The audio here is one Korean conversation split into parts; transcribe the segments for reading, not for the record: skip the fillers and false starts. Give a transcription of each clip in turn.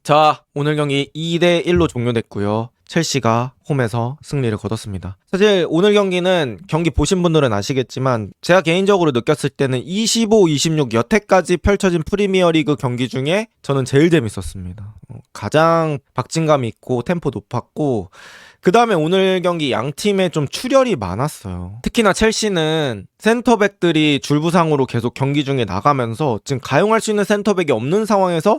자, 오늘 경기 2대1로 종료됐고요. 첼시가 홈에서 승리를 거뒀습니다. 사실 오늘 경기는 경기 보신 분들은 아시겠지만 제가 개인적으로 느꼈을 때는 25, 26 여태까지 펼쳐진 프리미어리그 경기 중에 저는 제일 재밌었습니다. 가장 박진감 있고 템포 높았고 그 다음에 오늘 경기 양 팀에 좀 출혈이 많았어요. 특히나 첼시는 센터백들이 줄부상으로 계속 경기 중에 나가면서 지금 가용할 수 있는 센터백이 없는 상황에서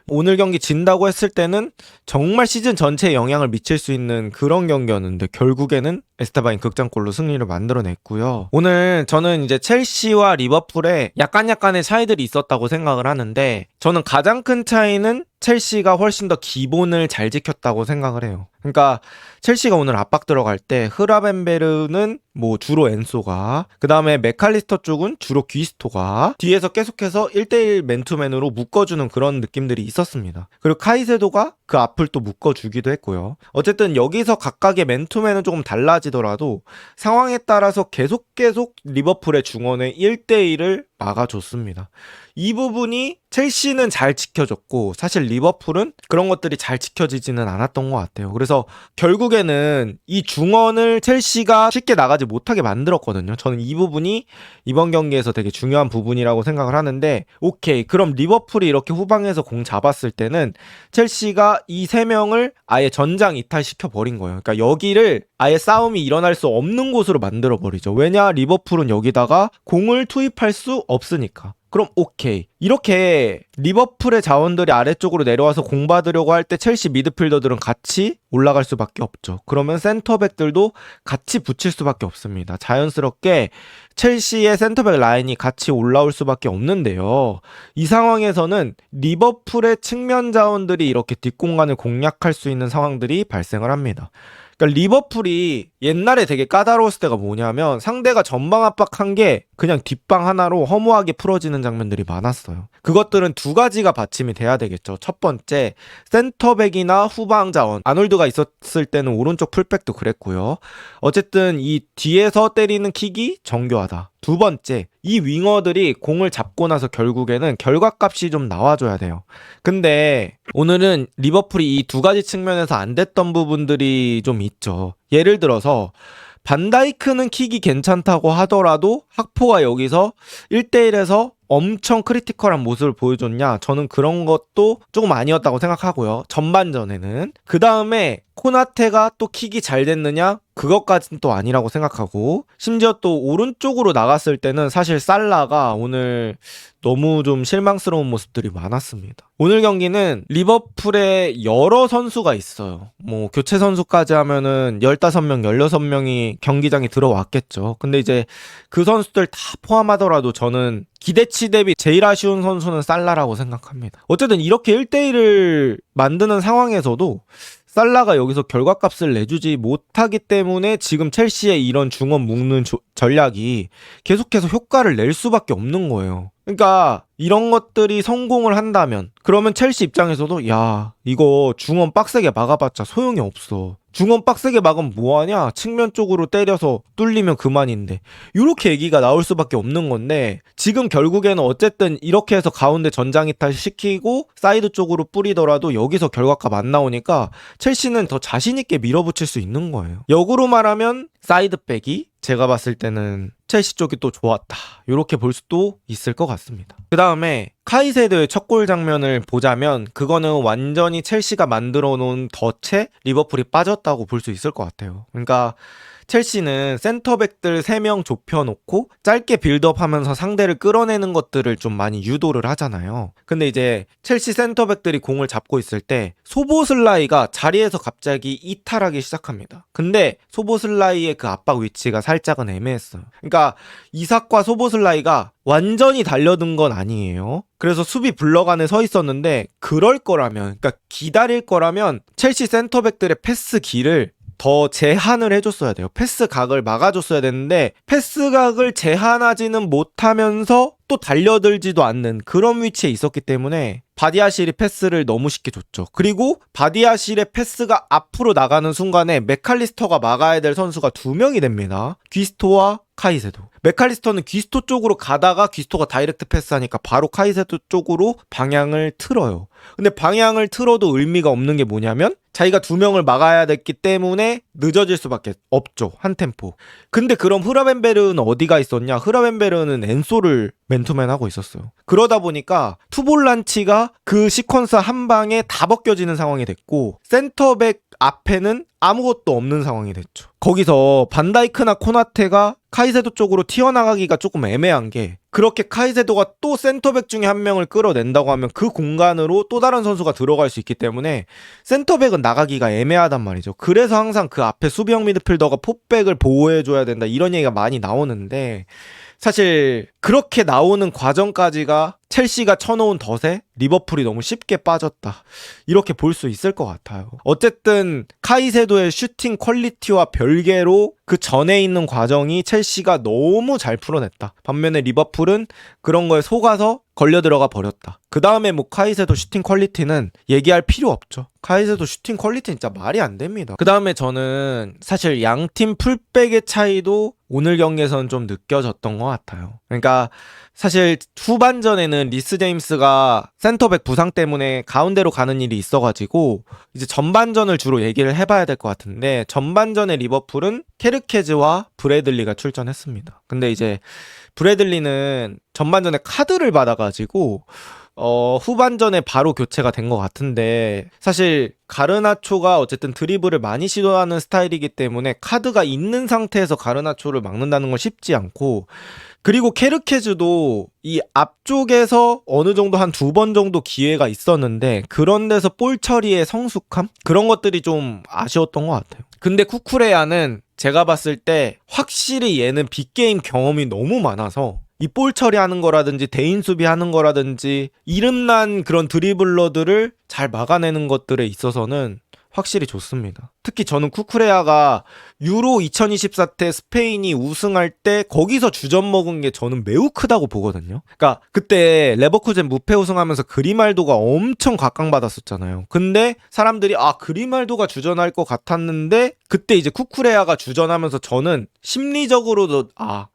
오늘 경기 진다고 했을 때는 정말 시즌 전체에 영향을 미칠 수 있는 그런 경기였는데 결국에는 에스테바인 극장골로 승리를 만들어냈고요. 오늘 저는 이제 첼시와 리버풀에 약간의 차이들이 있었다고 생각을 하는데 저는 가장 큰 차이는 첼시가 훨씬 더 기본을 잘 지켰다고 생각을 해요. 그러니까 첼시가 오늘 압박 들어갈 때 흐라벤베르는 주로 엔소가, 그 다음에 맥칼리스터 쪽은 주로 귀스토가 뒤에서 계속해서 1대1 맨투맨으로 묶어주는 그런 느낌들이 있었습니다. 그리고 카이세도가 그 앞을 또 묶어주기도 했고요. 어쨌든 여기서 각각의 맨투맨은 조금 달라지더라도 상황에 따라서 계속 리버풀의 중원의 1대1을 막아줬습니다. 이 부분이 첼시는 잘 지켜졌고 사실 리버풀은 그런 것들이 잘 지켜지지는 않았던 것 같아요. 그래서 결국에는 이 중원을 첼시가 쉽게 나가지 못하게 만들었거든요. 저는 이 부분이 이번 경기에서 되게 중요한 부분이라고 생각을 하는데, 오케이, 그럼 리버풀이 이렇게 후방에서 공 잡았을 때는 첼시가 이 세 명을 아예 전장 이탈시켜 버린 거예요. 그러니까 여기를 아예 싸움이 일어날 수 없는 곳으로 만들어 버리죠. 왜냐, 리버풀은 여기다가 공을 투입할 수 없으니까. 그럼 오케이, 이렇게 리버풀의 자원들이 아래쪽으로 내려와서 공 받으려고 할 때 첼시 미드필더들은 같이 올라갈 수밖에 없죠. 그러면 센터백들도 같이 붙일 수밖에 없습니다. 자연스럽게 첼시의 센터백 라인이 같이 올라올 수밖에 없는데요. 이 상황에서는 리버풀의 측면 자원들이 이렇게 뒷공간을 공략할 수 있는 상황들이 발생을 합니다. 그러니까 리버풀이 옛날에 되게 까다로웠을 때가 뭐냐면 상대가 전방 압박한 게 그냥 뒷방 하나로 허무하게 풀어지는 장면들이 많았어요. 그것들은 두 가지가 받침이 돼야 되겠죠. 첫 번째, 센터백이나 후방 자원, 아놀드가 있었을 때는 오른쪽 풀백도 그랬고요. 어쨌든 이 뒤에서 때리는 킥이 정교하다. 두 번째, 이 윙어들이 공을 잡고 나서 결국에는 결과값이 좀 나와줘야 돼요. 근데 오늘은 리버풀이 이 두 가지 측면에서 안 됐던 부분들이 좀 있죠. 예를 들어서 반다이크는 킥이 괜찮다고 하더라도 학포가 여기서 1대1에서 엄청 크리티컬한 모습을 보여줬냐? 저는 그런 것도 조금 아니었다고 생각하고요. 전반전에는. 그 다음에 코나테가 또 킥이 잘 됐느냐? 그것까지는 또 아니라고 생각하고, 심지어 또 오른쪽으로 나갔을 때는 사실 살라가 오늘 너무 좀 실망스러운 모습들이 많았습니다. 오늘 경기는 리버풀에 여러 선수가 있어요. 교체 선수까지 하면은 15명, 16명이 경기장에 들어왔겠죠. 근데 이제 그 선수들 다 포함하더라도 저는 기대치 대비 제일 아쉬운 선수는 살라라고 생각합니다. 어쨌든 이렇게 1대1을 만드는 상황에서도 살라가 여기서 결과값을 내주지 못하기 때문에 지금 첼시의 이런 중원 묶는 전략이 계속해서 효과를 낼 수밖에 없는 거예요. 그러니까 이런 것들이 성공을 한다면 그러면 첼시 입장에서도 야, 이거 중원 빡세게 막아봤자 소용이 없어. 중원 빡세게 막으면 뭐하냐? 측면 쪽으로 때려서 뚫리면 그만인데, 이렇게 얘기가 나올 수밖에 없는 건데, 지금 결국에는 어쨌든 이렇게 해서 가운데 전장이탈 시키고 사이드 쪽으로 뿌리더라도 여기서 결과값 안 나오니까 첼시는 더 자신있게 밀어붙일 수 있는 거예요. 역으로 말하면 사이드백이 제가 봤을 때는 첼시 쪽이 또 좋았다, 이렇게 볼 수도 있을 것 같습니다. 그 다음에 카이세도의 첫 골 장면을 보자면 그거는 완전히 첼시가 만들어 놓은 덫에 리버풀이 빠졌다고 볼 수 있을 것 같아요. 그러니까 첼시는 센터백들 3명 좁혀놓고 짧게 빌드업하면서 상대를 끌어내는 것들을 좀 많이 유도를 하잖아요. 근데 이제 첼시 센터백들이 공을 잡고 있을 때 소보슬라이가 자리에서 갑자기 이탈하기 시작합니다. 근데 소보슬라이의 그 압박 위치가 살짝은 애매했어요. 그러니까 이삭과 소보슬라이가 완전히 달려든 건 아니에요. 그래서 수비 블럭 안에 서 있었는데 그럴 거라면, 그러니까 기다릴 거라면 첼시 센터백들의 패스 길을 더 제한을 해줬어야 돼요. 패스각을 막아줬어야 되는데 패스각을 제한하지는 못하면서 또 달려들지도 않는 그런 위치에 있었기 때문에 바디아실이 패스를 너무 쉽게 줬죠. 그리고 바디아실의 패스가 앞으로 나가는 순간에 맥칼리스터가 막아야 될 선수가 2명이 됩니다. 귀스토와 카이세도. 맥칼리스터는 귀스토 쪽으로 가다가 귀스토가 다이렉트 패스하니까 바로 카이세도 쪽으로 방향을 틀어요. 근데 방향을 틀어도 의미가 없는 게 뭐냐면 자기가 2명을 막아야 됐기 때문에 늦어질 수밖에 없죠. 한 템포. 근데 그럼 흐라벤베르는 어디가 있었냐? 흐라벤베르는 엔소를 맨투맨 하고 있었어요. 그러다 보니까 투볼란치가 그 시퀀스 한 방에 다 벗겨지는 상황이 됐고 센터백 앞에는 아무것도 없는 상황이 됐죠. 거기서 반다이크나 코나테가 카이세도 쪽으로 튀어나가기가 조금 애매한 게 그렇게 카이세도가 또 센터백 중에 한 명을 끌어낸다고 하면 그 공간으로 또 다른 선수가 들어갈 수 있기 때문에 센터백은 나가기가 애매하단 말이죠. 그래서 항상 그 앞에 수비형 미드필더가 포백을 보호해줘야 된다 이런 얘기가 많이 나오는데 사실 그렇게 나오는 과정까지가 첼시가 쳐놓은 덫에 리버풀이 너무 쉽게 빠졌다 이렇게 볼 수 있을 것 같아요. 어쨌든 카이세도의 슈팅 퀄리티와 별개로 그 전에 있는 과정이 첼시가 너무 잘 풀어냈다. 반면에 리버풀은 그런 거에 속아서 걸려 들어가 버렸다. 그 다음에 뭐 카이세도 슈팅 퀄리티는 얘기할 필요 없죠. 카이세도 슈팅 퀄리티 진짜 말이 안 됩니다. 그 다음에 저는 사실 양팀 풀백의 차이도 오늘 경기에서는 좀 느껴졌던 것 같아요. 그러니까 사실 후반전에는 리스 제임스가 센터백 부상 때문에 가운데로 가는 일이 있어가지고 이제 전반전을 주로 얘기를 해봐야 될 것 같은데 전반전에 리버풀은 케르케즈와 브래들리가 출전했습니다. 근데 이제 브래들리는 전반전에 카드를 받아가지고 후반전에 바로 교체가 된 것 같은데 사실 가르나초가 어쨌든 드리블을 많이 시도하는 스타일이기 때문에 카드가 있는 상태에서 가르나초를 막는다는 건 쉽지 않고 그리고 케르케즈도 이 앞쪽에서 어느 정도 한 2번 정도 기회가 있었는데 그런 데서 볼 처리의 성숙함? 그런 것들이 좀 아쉬웠던 것 같아요. 근데 쿠쿠레야는 제가 봤을 때 확실히 얘는 빅게임 경험이 너무 많아서 이 볼 처리하는 거라든지 대인 수비하는 거라든지 이름난 그런 드리블러들을 잘 막아내는 것들에 있어서는 확실히 좋습니다. 특히 저는 쿠쿠레야가 유로 2024 때 스페인이 우승할 때 거기서 주전 먹은 게 저는 매우 크다고 보거든요. 그러니까 그때 레버쿠젠 무패 우승하면서 그리말도가 엄청 각광받았었잖아요. 근데 사람들이 그리말도가 주전할 것 같았는데 그때 이제 쿠쿠레야가 주전하면서 저는 심리적으로도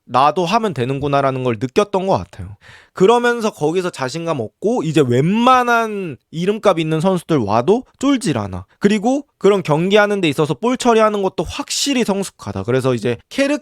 나도 하면 되는구나라는 걸 느꼈던 것 같아요. 그러면서 거기서 자신감 얻고 이제 웬만한 이름값 있는 선수들 와도 쫄질 않아. 그리고 그런 경기하는 데 있어서 볼 처리하는 것도 확실히 성숙하다. 그래서 이제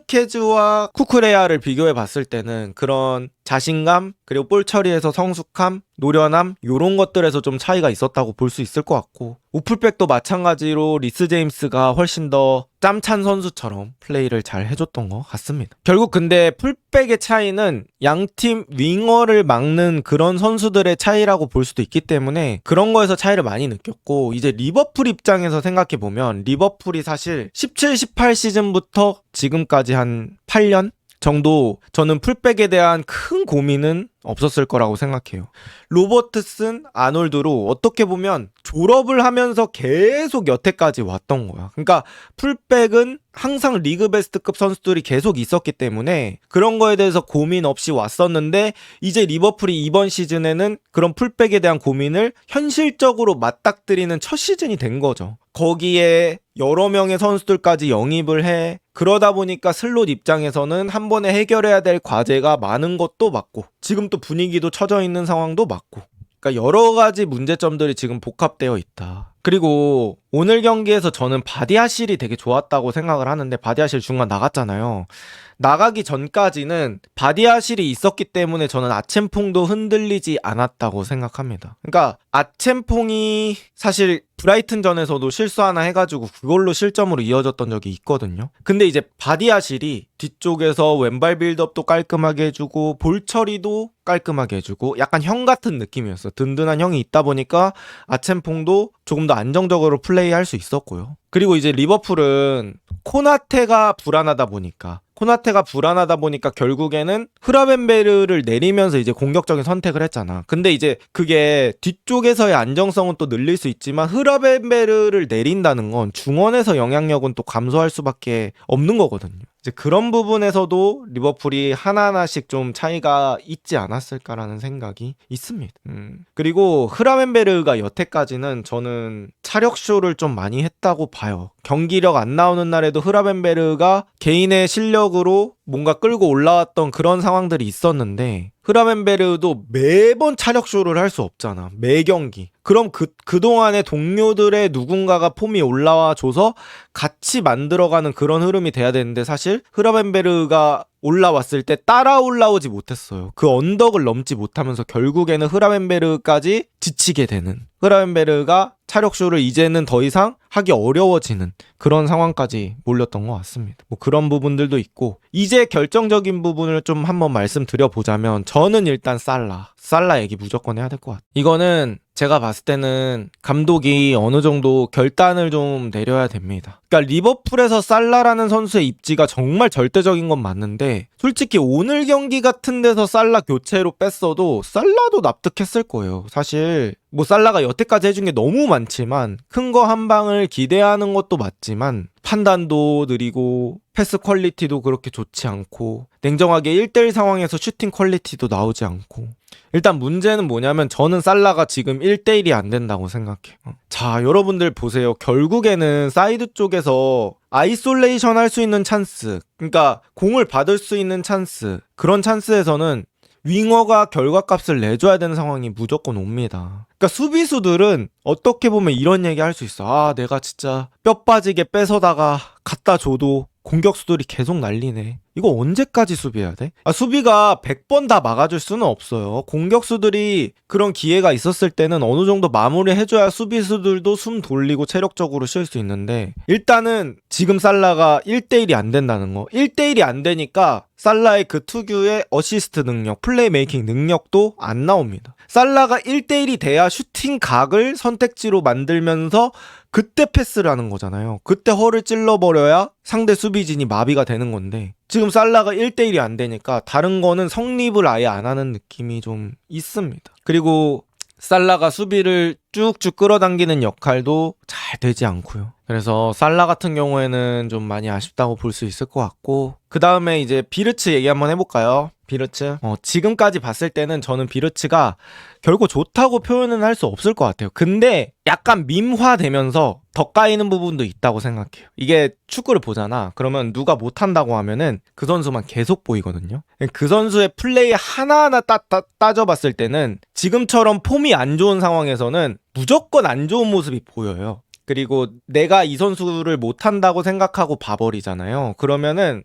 케르케즈와 쿠쿠레야를 비교해 봤을 때는 그런 자신감 그리고 볼 처리에서 성숙함, 노련함 이런 것들에서 좀 차이가 있었다고 볼 수 있을 것 같고 우풀백도 마찬가지로 리스 제임스가 훨씬 더 짬찬 선수처럼 플레이를 잘 해줬던 것 같습니다. 결국 근데 풀백의 차이는 양팀 윙어를 막는 그런 선수들의 차이라고 볼 수도 있기 때문에 그런 거에서 차이를 많이 느꼈고 이제 리버풀 입장에서 생각해보면 리버풀이 사실 17, 18 시즌부터 지금까지 한 8년 정도 저는 풀백에 대한 큰 고민은 없었을 거라고 생각해요. 로버트슨, 아놀드로 어떻게 보면 졸업을 하면서 계속 여태까지 왔던 거야. 그러니까 풀백은 항상 리그 베스트급 선수들이 계속 있었기 때문에 그런 거에 대해서 고민 없이 왔었는데 이제 리버풀이 이번 시즌에는 그런 풀백에 대한 고민을 현실적으로 맞닥뜨리는 첫 시즌이 된 거죠. 거기에 여러 명의 선수들까지 영입을 해 그러다 보니까 슬롯 입장에서는 한 번에 해결해야 될 과제가 많은 것도 맞고 지금 또 분위기도 처져 있는 상황도 맞고 그러니까 여러 가지 문제점들이 지금 복합되어 있다. 그리고 오늘 경기에서 저는 바디아실이 되게 좋았다고 생각을 하는데 바디아실 중간 나갔잖아요. 나가기 전까지는 바디아실이 있었기 때문에 저는 아츤퐁도 흔들리지 않았다고 생각합니다. 그러니까 아츤퐁이 사실 브라이튼전에서도 실수 하나 해가지고 그걸로 실점으로 이어졌던 적이 있거든요. 근데 이제 바디아실이 뒤쪽에서 왼발 빌드업도 깔끔하게 해주고 볼 처리도 깔끔하게 해주고 약간 형 같은 느낌이었어. 든든한 형이 있다 보니까 아츤퐁도 조금 더 안정적으로 플레이할 수 있었고요. 그리고 이제 리버풀은 코나테가 불안하다 보니까 결국에는 흐라벤베르를 내리면서 이제 공격적인 선택을 했잖아. 근데 이제 그게 뒤쪽에서의 안정성은 또 늘릴 수 있지만 흐라벤베르를 내린다는 건 중원에서 영향력은 또 감소할 수밖에 없는 거거든요. 이제 그런 부분에서도 리버풀이 하나하나씩 좀 차이가 있지 않았을까라는 생각이 있습니다. 그리고 흐라멘베르가 여태까지는 저는 차력쇼를 좀 많이 했다고 봐요. 경기력 안 나오는 날에도 흐라멘베르가 개인의 실력으로 뭔가 끌고 올라왔던 그런 상황들이 있었는데 흐라멘베르도 매번 차력쇼를 할 수 없잖아. 매 경기. 그럼 그동안의 동료들의 누군가가 폼이 올라와 줘서 같이 만들어가는 그런 흐름이 돼야 되는데 사실 흐라멘베르가 올라왔을 때 따라 올라오지 못했어요. 그 언덕을 넘지 못하면서 결국에는 흐라멘베르까지 지치게 되는, 흐라멘베르가 차력쇼를 이제는 더 이상 하기 어려워지는 그런 상황까지 몰렸던 것 같습니다. 뭐 그런 부분들도 있고, 이제 결정적인 부분을 좀 한번 말씀드려보자면 저는 일단 살라 얘기 무조건 해야 될 것 같아요. 이거는 제가 봤을 때는 감독이 어느 정도 결단을 좀 내려야 됩니다. 그러니까 리버풀에서 살라라는 선수의 입지가 정말 절대적인 건 맞는데 솔직히 오늘 경기 같은 데서 살라 교체로 뺐어도 살라도 납득했을 거예요. 사실 뭐 살라가 여태까지 해준 게 너무 많지만 큰 거 한 방을 기대하는 것도 맞지만 판단도 느리고 패스 퀄리티도 그렇게 좋지 않고 냉정하게 1대1 상황에서 슈팅 퀄리티도 나오지 않고, 일단 문제는 뭐냐면 저는 살라가 지금 1대1이 안 된다고 생각해요. 자, 여러분들 보세요. 결국에는 사이드 쪽에서 아이솔레이션 할 수 있는 찬스, 그러니까 공을 받을 수 있는 찬스, 그런 찬스에서는 윙어가 결과값을 내줘야 되는 상황이 무조건 옵니다. 그러니까 수비수들은 어떻게 보면 이런 얘기 할 수 있어. 아, 내가 진짜 뼈 빠지게 뺏어다가 갖다 줘도 공격수들이 계속 날리네. 이거 언제까지 수비해야 돼? 수비가 100번 다 막아줄 수는 없어요. 공격수들이 그런 기회가 있었을 때는 어느 정도 마무리해줘야 수비수들도 숨 돌리고 체력적으로 쉴 수 있는데, 일단은 지금 살라가 1대1이 안 된다는 거. 1대1이 안 되니까 살라의 그 특유의 어시스트 능력, 플레이메이킹 능력도 안 나옵니다. 살라가 1대1이 돼야 슈팅 각을 선택지로 만들면서 그때 패스를 하는 거잖아요. 그때 허를 찔러버려야 상대 수비진이 마비가 되는 건데 지금 살라가 1대1이 안 되니까 다른 거는 성립을 아예 안 하는 느낌이 좀 있습니다. 그리고 살라가 수비를 쭉쭉 끌어당기는 역할도 잘 되지 않고요. 그래서 살라 같은 경우에는 좀 많이 아쉽다고 볼 수 있을 것 같고, 그 다음에 이제 비르츠 얘기 한번 해볼까요? 비르츠. 지금까지 봤을 때는 저는 비르츠가 결코 좋다고 표현은 할 수 없을 것 같아요. 근데 약간 밈화되면서 더 까이는 부분도 있다고 생각해요. 이게 축구를 보잖아. 그러면 누가 못한다고 하면은 그 선수만 계속 보이거든요. 그 선수의 플레이 하나하나 따져봤을 때는 지금처럼 폼이 안 좋은 상황에서는 무조건 안 좋은 모습이 보여요. 그리고 내가 이 선수를 못한다고 생각하고 봐버리잖아요. 그러면은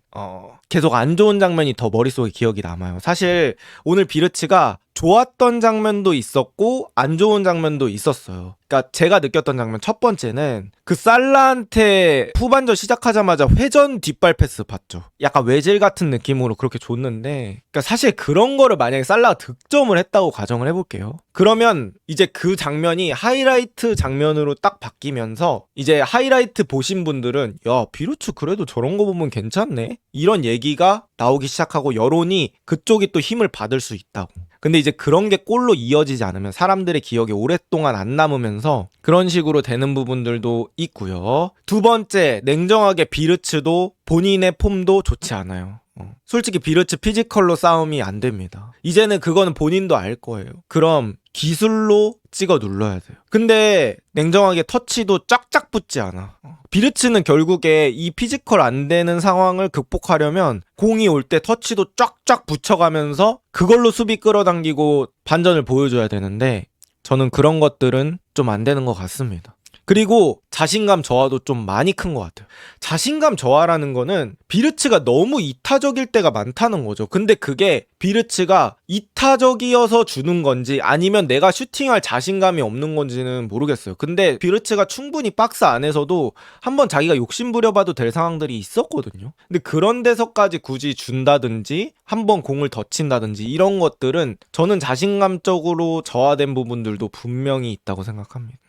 계속 안 좋은 장면이 더 머릿속에 기억이 남아요. 사실 오늘 비르츠가 좋았던 장면도 있었고 안 좋은 장면도 있었어요. 그러니까 제가 느꼈던 장면 첫 번째는 그 살라한테 후반전 시작하자마자 회전 뒷발 패스 봤죠. 약간 외질 같은 느낌으로 그렇게 줬는데, 그러니까 사실 그런 거를 만약에 살라가 득점을 했다고 가정을 해볼게요. 그러면 이제 그 장면이 하이라이트 장면으로 딱 바뀌면서 이제 하이라이트 보신 분들은 야, 비르츠 그래도 저런 거 보면 괜찮네? 이런 얘기가 나오기 시작하고 여론이 그쪽이 또 힘을 받을 수 있다고. 근데 이제 그런 게 골로 이어지지 않으면 사람들의 기억에 오랫동안 안 남으면서 그런 식으로 되는 부분들도 있고요. 두 번째, 냉정하게 비르츠도 본인의 폼도 좋지 않아요. 솔직히 비르츠 피지컬로 싸움이 안 됩니다. 이제는 그거는 본인도 알 거예요. 그럼 기술로 찍어 눌러야 돼요. 근데 냉정하게 터치도 쫙쫙 붙지 않아. 비르츠는 결국에 이 피지컬 안 되는 상황을 극복하려면 공이 올 때 터치도 쫙쫙 붙여가면서 그걸로 수비 끌어당기고 반전을 보여줘야 되는데 저는 그런 것들은 좀 안 되는 것 같습니다. 그리고 자신감 저하도 좀 많이 큰 것 같아요. 자신감 저하라는 거는 비르츠가 너무 이타적일 때가 많다는 거죠. 근데 그게 비르츠가 이타적이어서 주는 건지 아니면 내가 슈팅할 자신감이 없는 건지는 모르겠어요. 근데 비르츠가 충분히 박스 안에서도 한번 자기가 욕심 부려봐도 될 상황들이 있었거든요. 근데 그런 데서까지 굳이 준다든지 한번 공을 더 친다든지 이런 것들은 저는 자신감적으로 저하된 부분들도 분명히 있다고 생각합니다.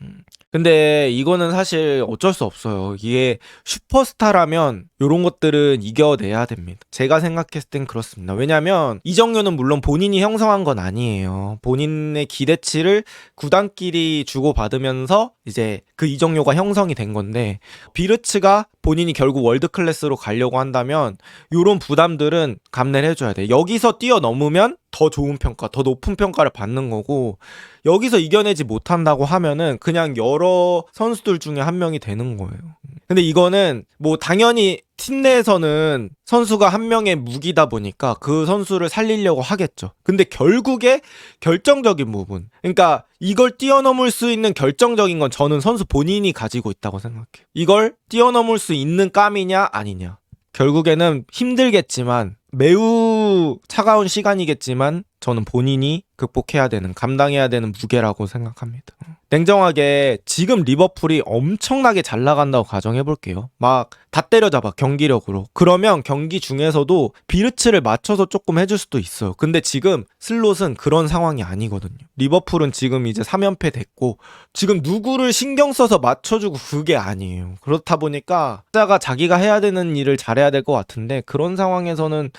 근데 이거는 사실 어쩔 수 없어요. 이게 슈퍼스타라면 이런 것들은 이겨내야 됩니다. 제가 생각했을 땐 그렇습니다. 왜냐면 이 이정료는 물론 본인이 형성한 건 아니에요. 본인의 기대치를 구단끼리 주고받으면서 이제 그 이정료가 형성이 된 건데, 비르츠가 본인이 결국 월드클래스로 가려고 한다면 요런 부담들은 감내를 해줘야 돼. 여기서 뛰어넘으면 더 좋은 평가, 더 높은 평가를 받는 거고, 여기서 이겨내지 못한다고 하면은 그냥 여러 선수들 중에 한 명이 되는 거예요. 근데 이거는 뭐 당연히 팀 내에서는 선수가 한 명의 무기다 보니까 그 선수를 살리려고 하겠죠. 근데 결국에 결정적인 부분, 그러니까 이걸 뛰어넘을 수 있는 결정적인 건 저는 선수 본인이 가지고 있다고 생각해요. 이걸 뛰어넘을 수 있는 깜이냐 아니냐. 결국에는 힘들겠지만, 매우 차가운 시간이겠지만 저는 본인이 극복해야 되는, 감당해야 되는 무게라고 생각합니다. 냉정하게 지금 리버풀이 엄청나게 잘 나간다고 가정해볼게요. 막 다 때려잡아, 경기력으로. 그러면 경기 중에서도 비르츠를 맞춰서 조금 해줄 수도 있어요. 근데 지금 슬롯은 그런 상황이 아니거든요. 리버풀은 지금 이제 3연패 됐고 지금 누구를 신경 써서 맞춰주고 그게 아니에요. 그렇다 보니까 자기가 해야 되는 일을 잘해야 될 것 같은데, 그런 상황에서는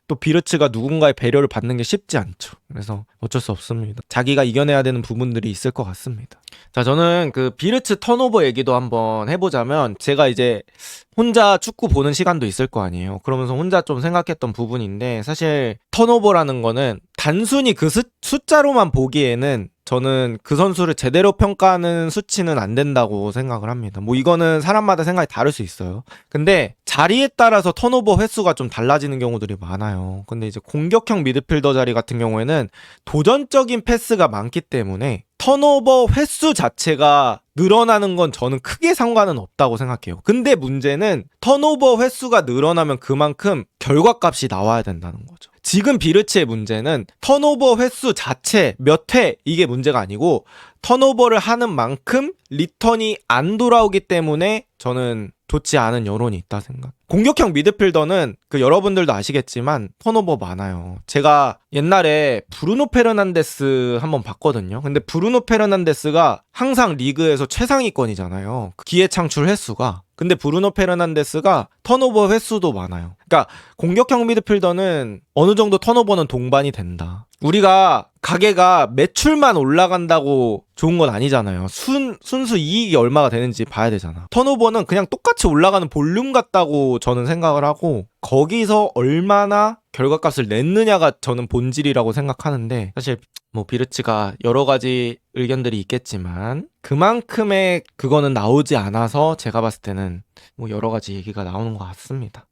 또 비르츠가 누군가의 배려를 받는 게 쉽지 않죠. 그래서 어쩔 수 없습니다. 자기가 이겨내야 되는 부분들이 있을 것 같습니다. 자, 저는 그 비르츠 턴오버 얘기도 한번 해보자면, 제가 이제 혼자 축구 보는 시간도 있을 거 아니에요. 그러면서 혼자 좀 생각했던 부분인데, 사실 턴오버라는 거는 단순히 그 숫자로만 보기에는 저는 그 선수를 제대로 평가하는 수치는 안 된다고 생각을 합니다. 뭐 이거는 사람마다 생각이 다를 수 있어요. 근데 자리에 따라서 턴오버 횟수가 좀 달라지는 경우들이 많아요. 근데 이제 공격형 미드필더 자리 같은 경우에는 도전적인 패스가 많기 때문에 턴오버 횟수 자체가 늘어나는 건 저는 크게 상관은 없다고 생각해요. 근데 문제는 턴오버 횟수가 늘어나면 그만큼 결과값이 나와야 된다는 거죠. 지금 비르츠의 문제는 턴오버 횟수 자체 몇 회, 이게 문제가 아니고 턴오버를 하는 만큼 리턴이 안 돌아오기 때문에 저는 좋지 않은 여론이 있다 생각. 공격형 미드필더는 그 여러분들도 아시겠지만 턴오버 많아요. 제가 옛날에 브루노 페르난데스 한번 봤거든요. 근데 브루노 페르난데스가 항상 리그에서 최상위권이잖아요. 기회 창출 횟수가. 근데 브루노 페르난데스가 턴오버 횟수도 많아요. 그러니까 공격형 미드필더는 어느 정도 턴오버는 동반이 된다. 우리가 가게가 매출만 올라간다고 좋은 건 아니잖아요. 순수 이익이 얼마가 되는지 봐야 되잖아. 턴오버는 그냥 똑같이 올라가는 볼륨 같다고 저는 생각을 하고, 거기서 얼마나 결과값을 냈느냐가 저는 본질이라고 생각하는데, 사실 뭐 비르츠가 여러 가지 의견들이 있겠지만 그만큼의 그거는 나오지 않아서 제가 봤을 때는 뭐 여러 가지 얘기가 나오는 것 같습니다.